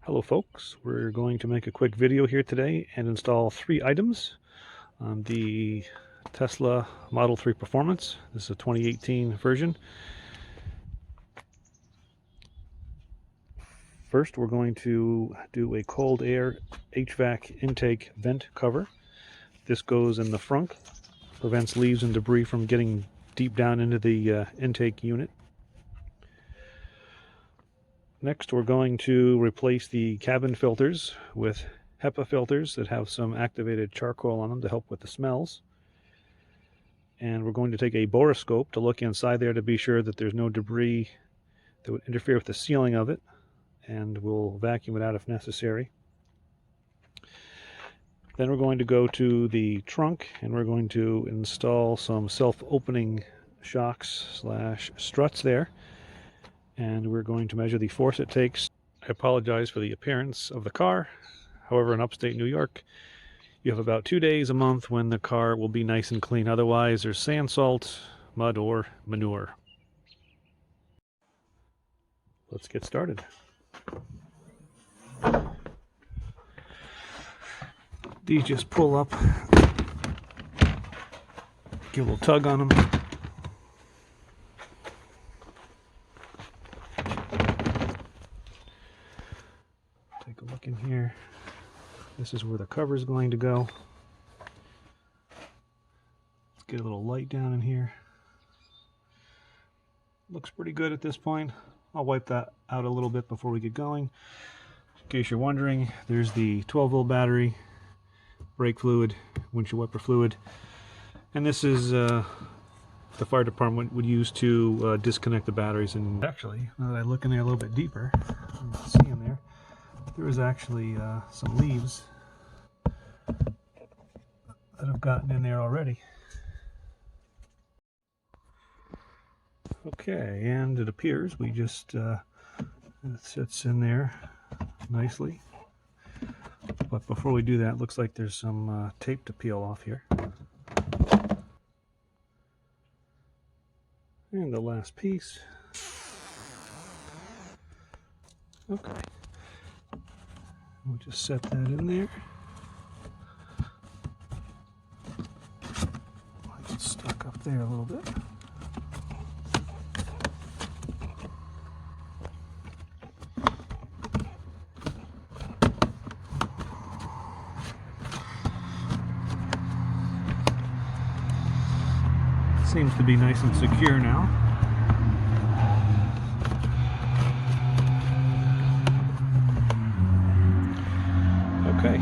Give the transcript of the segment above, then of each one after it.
Hello folks, we're going to make a quick video here today and install 3 items on the Tesla Model 3 Performance. This is a 2018 version. First, we're going to do a cold air HVAC intake vent cover. This goes in the frunk, prevents leaves and debris from getting deep down into the intake unit. Next, we're going to replace the cabin filters with HEPA filters that have some activated charcoal on them to help with the smells. And we're going to take a borescope to look inside there to be sure that there's no debris that would interfere with the sealing of it, and we'll vacuum it out if necessary. Then we're going to go to the trunk and we're going to install some self-opening shocks / struts there. And we're going to measure the force it takes. I apologize for the appearance of the car. However, in upstate New York, you have about 2 days a month when the car will be nice and clean. Otherwise, there's sand, salt, mud, or manure. Let's get started. These just pull up. Give a little tug on them. Take a look in here. This is where the cover is going to go. Let's get a little light down in here. Looks pretty good at this point. I'll wipe that out a little bit before we get going. In case you're wondering, there's the 12-volt battery, brake fluid, windshield wiper fluid, and this is the fire department would use to disconnect the batteries. And actually, now that I look in there a little bit deeper, you can see in there, there is actually some leaves that have gotten in there already. Okay, and it appears we just it sits in there nicely. But before we do that, it looks like there's some tape to peel off here. And the last piece. Okay. We'll just set that in there. It's stuck up there a little bit. Seems to be nice and secure now. Okay.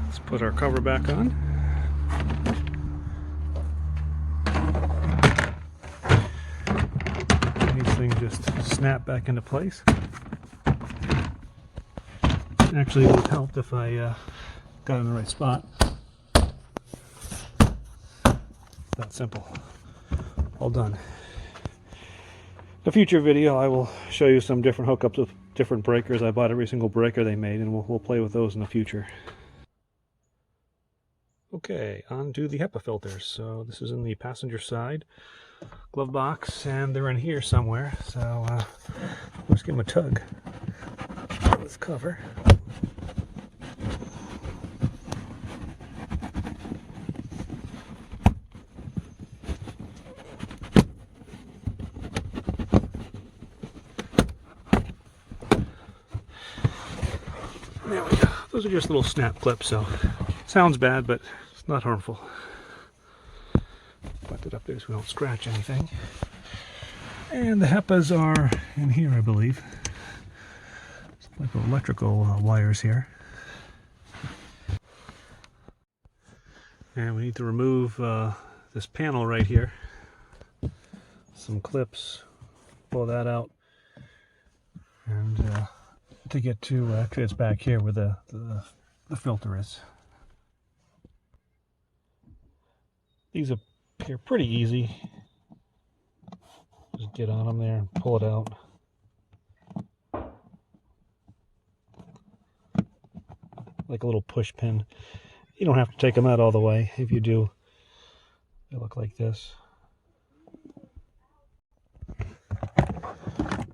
Let's put our cover back on. These things just snap back into place. Actually, it would have helped if I got in the right spot. That simple. All done. In a future video, I will show you some different hookups with different breakers. I bought every single breaker they made, and we'll play with those in the future. Okay, on to the HEPA filters. So this is in the passenger side glove box, and they're in here somewhere. So let's give them a tug on this cover. There we go. Those are just little snap clips, so sounds bad, but it's not harmful. Put it up there so we don't scratch anything. And the HEPAs are in here, I believe. It's like electrical wires here. And we need to remove this panel right here. Some clips. Pull that out. And to get to, actually it's back here where the filter is. These appear pretty easy. Just get on them there and pull it out. Like a little push pin. You don't have to take them out all the way. If you do, they look like this.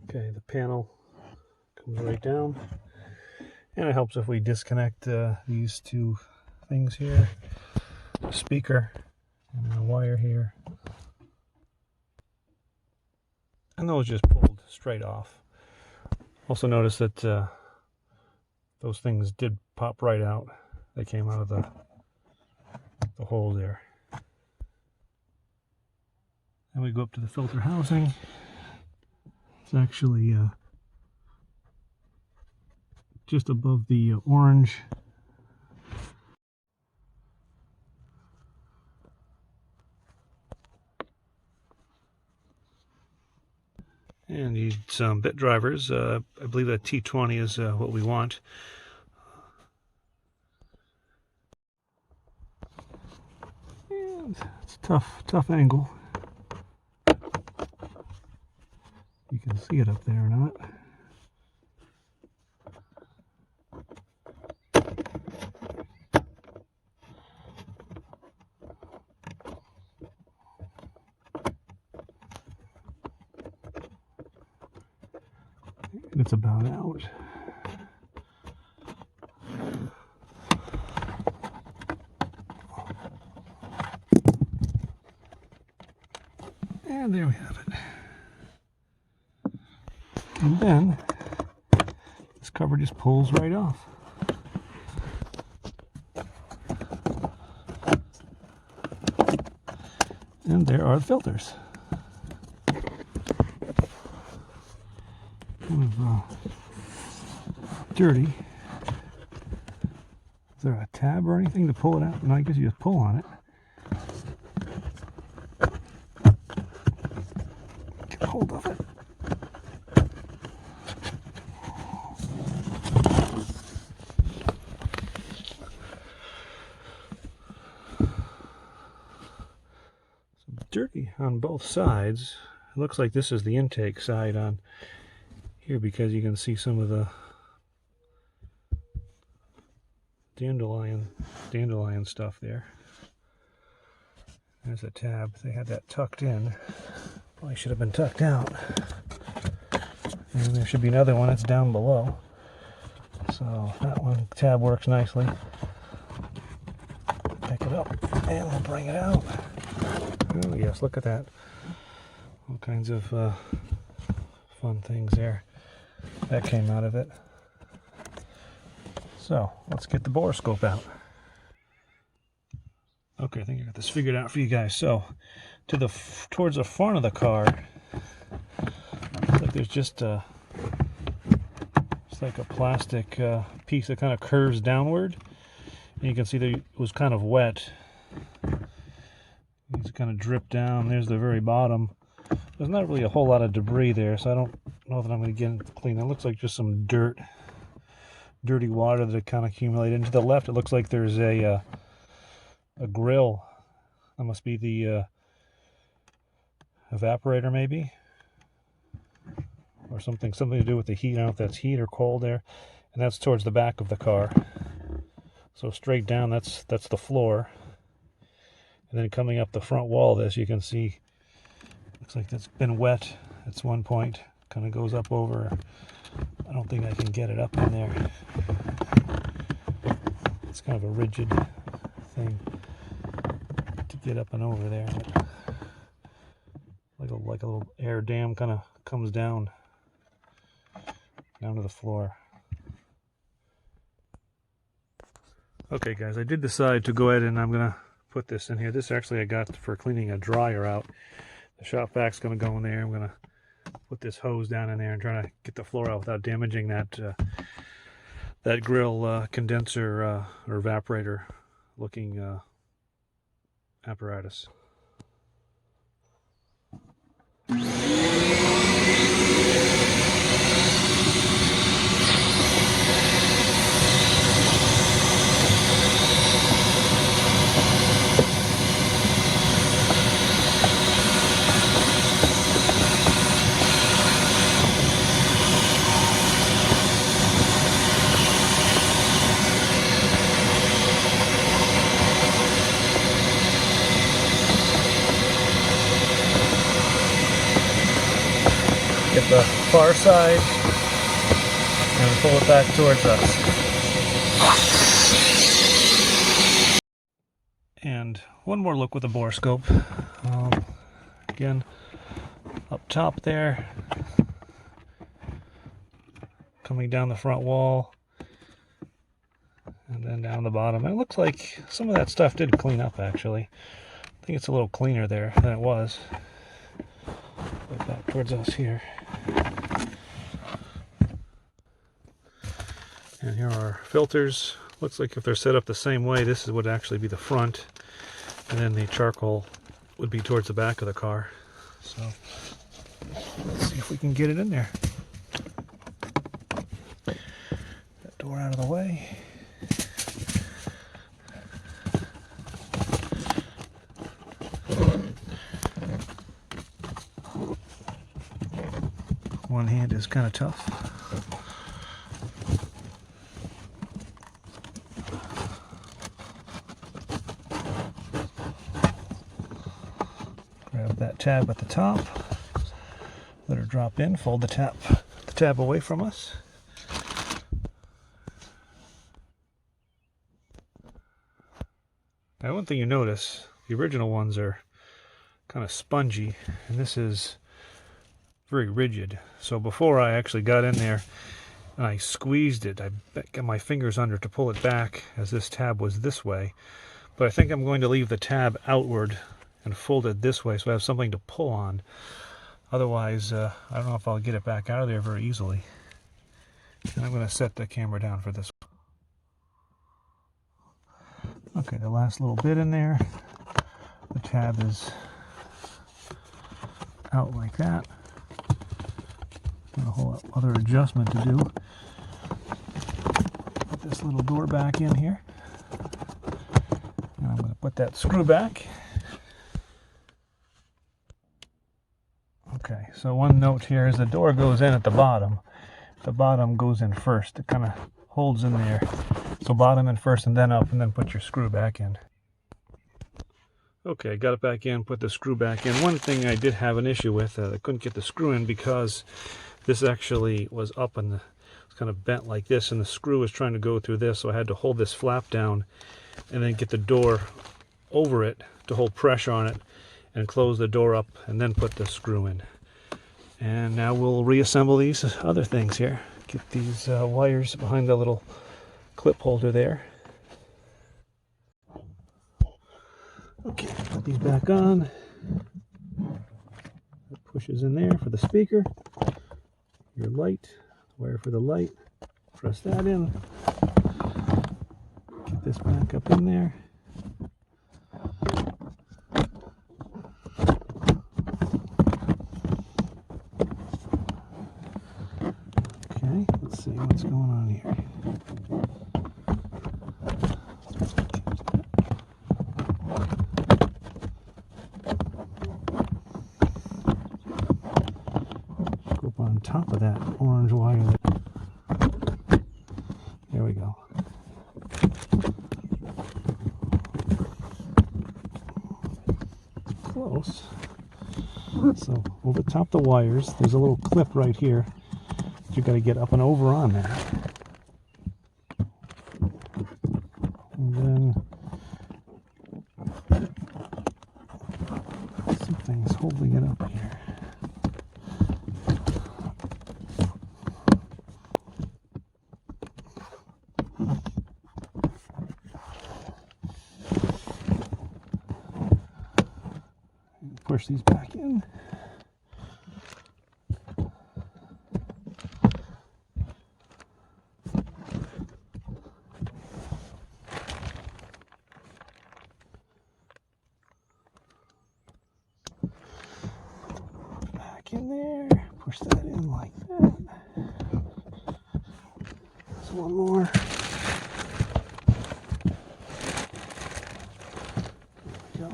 Okay, the panel Comes right down. And it helps if we disconnect these two things here. A speaker and a wire here. And those just pulled straight off. Also notice that those things did pop right out. They came out of the hole there. And we go up to the filter housing. It's actually just above the orange. And need some bit drivers. I believe that T20 is what we want. And it's a tough angle. You can see it up there or not. And it's about out. And there we have it. And then this cover just pulls right off. And there are the filters. Kind of dirty. Is there a tab or anything to pull it out? No, I guess you just pull on it. Get hold of it. Dirty on both sides. It looks like this is the intake side on here because you can see some of the dandelion stuff there. There's a tab. They had that tucked in. Probably should have been tucked out. And there should be another one that's down below. So that one tab works nicely. Pick it up and we'll bring it out. Oh yes, look at that. All kinds of fun things there. That came out of it. So let's get the borescope out. Okay, I think I got this figured out for you guys. So towards the front of the car, looks like there's just it's like a plastic piece that kind of curves downward. And you can see that it was kind of wet. It's kind of dripped down. There's the very bottom. There's not really a whole lot of debris there, so I don't know that I'm going to get it clean. It looks like just some dirty water that kind of accumulated. And to the left, it looks like there's a grill. That must be the evaporator, maybe, or something to do with the heat. I don't know if that's heat or cold there. And that's towards the back of the car. So straight down, that's the floor. And then coming up the front wall of this, you can see, looks like that's been wet at one point. Kind of goes up over. I don't think I can get it up in there. It's kind of a rigid thing to get up and over there. But like a little air dam kind of comes down to the floor. Okay guys, I did decide to go ahead and I'm going to put this in here. This actually I got for cleaning a dryer out. The shop vac's going to go in there. I'm going to put this hose down in there and try to get the floor out without damaging that that grill condenser or evaporator looking apparatus. Get the far side and pull it back towards us. And one more look with the borescope. Again, up top there, coming down the front wall, and then down the bottom. And it looks like some of that stuff did clean up, actually. I think it's a little cleaner there than it was. But back towards us here. And here are our filters. Looks like if they're set up the same way, this would actually be the front, and then the charcoal would be towards the back of the car. So let's see if we can get it in there. That door out of the way. One hand is kind of tough. Grab that tab at the top, let her drop in, fold the tab away from us. Now, one thing you notice, the original ones are kind of spongy, and this is very rigid. So before I actually got in there and I squeezed it, I got my fingers under to pull it back, as this tab was this way. But I think I'm going to leave the tab outward and fold it this way so I have something to pull on. Otherwise, I don't know if I'll get it back out of there very easily. And I'm going to set the camera down for this. Okay, the last little bit in there. The tab is out like that. Got a whole other adjustment to do. Put this little door back in here. And I'm going to put that screw back. Okay, so one note here is the door goes in at the bottom. The bottom goes in first. It kind of holds in there. So bottom in first and then up, and then put your screw back in. Okay, got it back in, put the screw back in. One thing I did have an issue with, I couldn't get the screw in because this actually was up and it's kind of bent like this, and the screw was trying to go through this, so I had to hold this flap down and then get the door over it to hold pressure on it and close the door up and then put the screw in. And now we'll reassemble these other things here. Get these wires behind the little clip holder there. Okay, put these back on. It pushes in there for the speaker. Your light, wire for the light. Press that in. Get this back up in there. Okay, let's see what's going on here. Go up on top of that orange wire. There we go. Close. So over top the wires, there's a little clip right here. You've got to get up and over on that. And then something's holding it up here. Push these back in. In there, push that in like that. There's one more. There we go.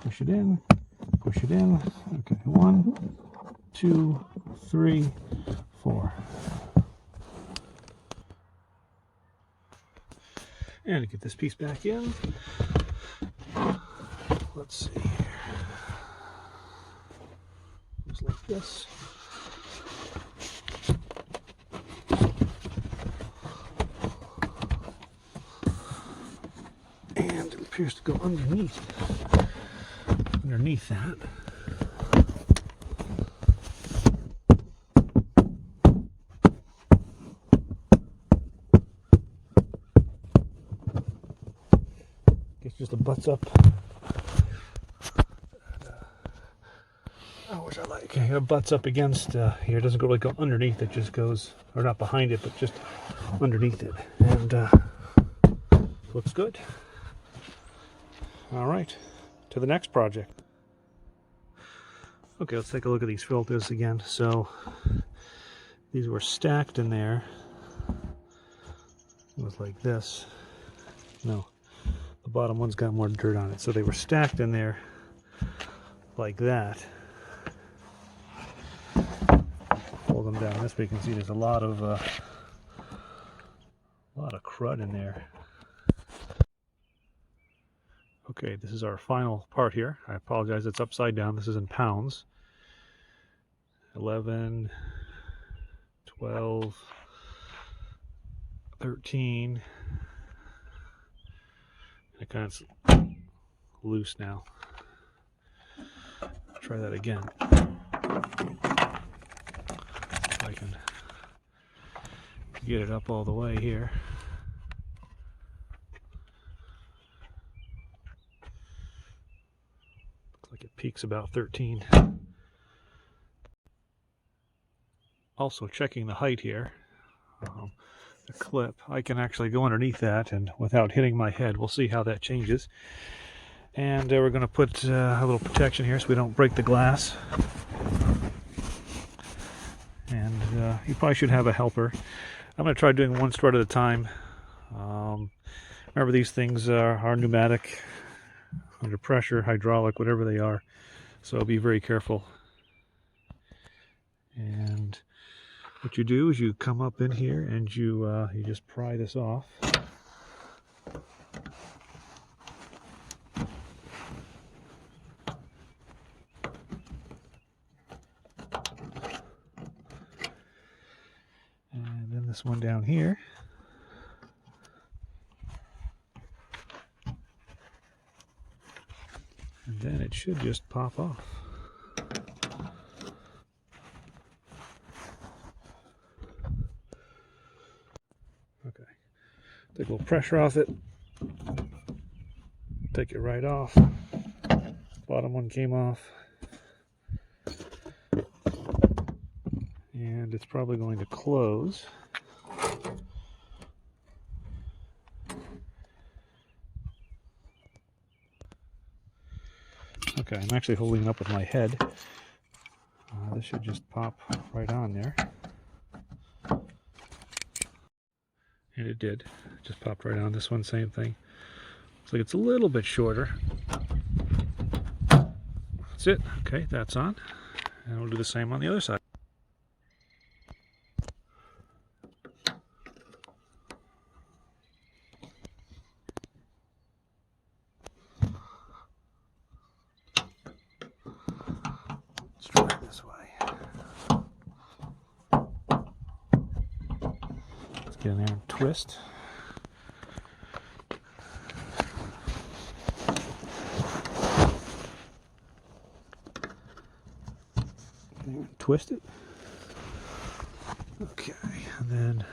Push it in, push it in. Okay, 1, 2, 3, 4. And to get this piece back in, let's see. Like this. appears to go underneath that. Guess just a butts up. Which I like. It butts up against here. It doesn't really go underneath. It just goes, or not behind it, but just underneath it. And looks good. All right, to the next project. Okay, let's take a look at these filters again. So these were stacked in there. It was like this. No, the bottom one's got more dirt on it. So they were stacked in there like that. Pull them down this way, you can see there's a lot of crud in there. Okay, this is our final part here. I apologize, it's upside down. This is in pounds. 11, 12, 13. It kind of loose now. Try that again. I can get it up all the way here. Looks like it peaks about 13. Also checking the height here. The clip, I can actually go underneath that and without hitting my head. We'll see how that changes. And we're going to put a little protection here so we don't break the glass. And you probably should have a helper. I'm going to try doing one strut at a time. Remember, these things are pneumatic, under pressure, hydraulic, whatever they are. So be very careful. And what you do is you come up in here and you just pry this off. And then this one down here. And then it should just pop off. Okay. Take a little pressure off it. Take it right off. Bottom one came off. And it's probably going to close. Okay, I'm actually holding it up with my head. This should just pop right on there. And it did. It just popped right on. This one, same thing. Looks like it's a little bit shorter. That's it. Okay, that's on. And we'll do the same on the other side. Let's try it this way. Let's get in there and twist. Twist it. Okay, and then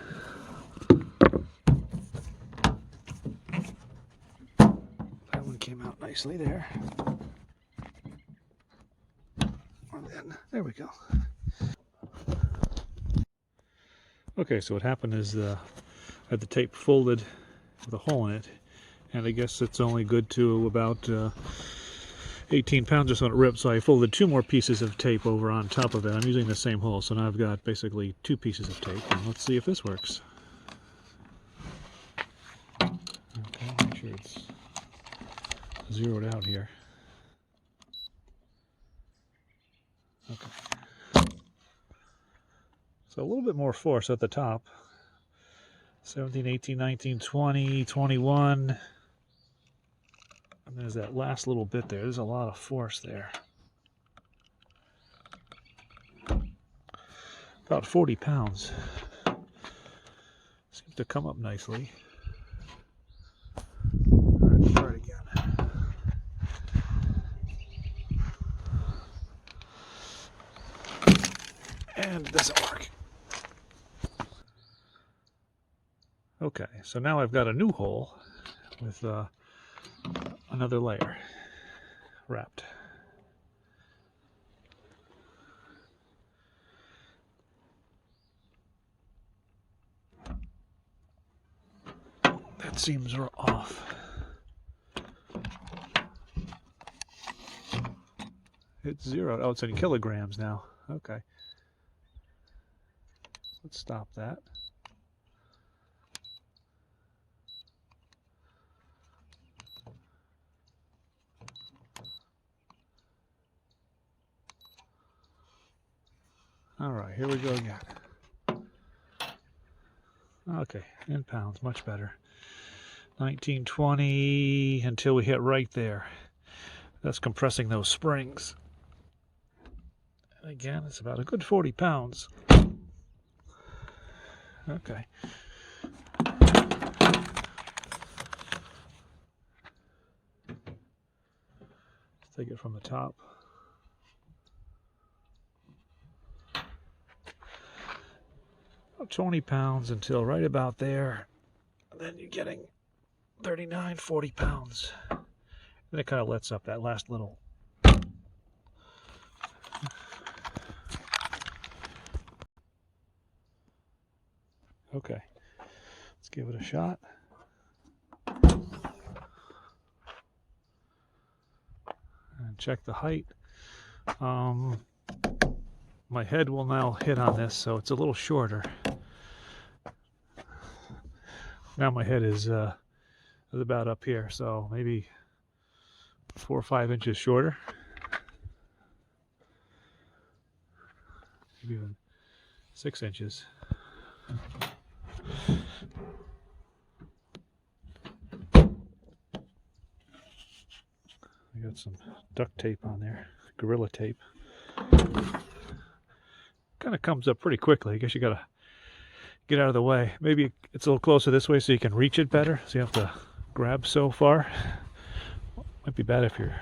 that one came out nicely there. And then there we go. Okay, so what happened is I had the tape folded with a hole in it, and I guess it's only good to about 18 pounds or so, and it ripped, so I folded 2 more pieces of tape over on top of it. I'm using the same hole, so now I've got basically 2 pieces of tape, and let's see if this works. Okay, make sure it's zeroed out here. Okay. So a little bit more force at the top. 17, 18, 19, 20, 21. And there's that last little bit there. There's a lot of force there. About 40 pounds. Seems to come up nicely. All right, try it again. And it doesn't work. Okay, so now I've got a new hole with another layer wrapped. That seems off. It's 0. Oh, it's in kilograms now. Okay. Let's stop that. All right, here we go again. Okay, in pounds, much better. 1920 until we hit right there. That's compressing those springs. And again, it's about a good 40 pounds. Okay. Let's take it from the top. About 20 pounds until right about there. And then you're getting 39, 40 pounds. Then it kind of lets up that last little. Okay, let's give it a shot. And check the height. My head will now hit on this, so it's a little shorter. Now my head is about up here, so maybe 4 or 5 inches shorter. Maybe even 6 inches. I got some duct tape on there, Gorilla tape. Kind of comes up pretty quickly. I guess you gotta get out of the way. Maybe it's a little closer this way so you can reach it better, so you have to grab so far. Might be bad if you're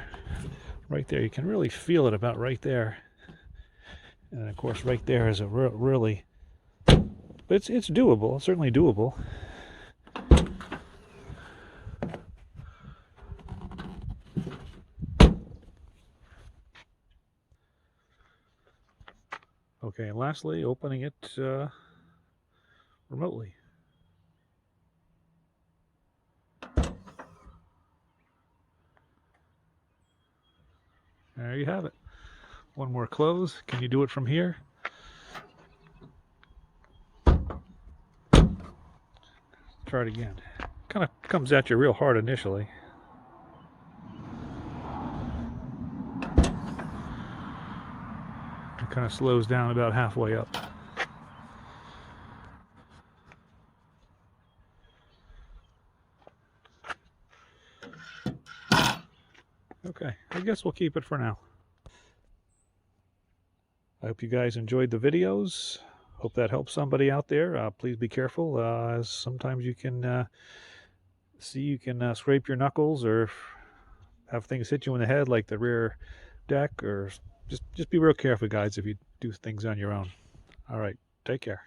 right there. You can really feel it about right there. And of course right there is a really, but it's doable, certainly doable. Okay, and lastly, opening it remotely. There you have it. One more close. Can you do it from here? Try it again. Kind of comes at you real hard initially. It kind of slows down about halfway up. Okay, I guess we'll keep it for now. I hope you guys enjoyed the videos. Hope that helps somebody out there. Please be careful, as sometimes you can scrape your knuckles or have things hit you in the head like the rear deck, or just be real careful, guys, if you do things on your own. All right, take care.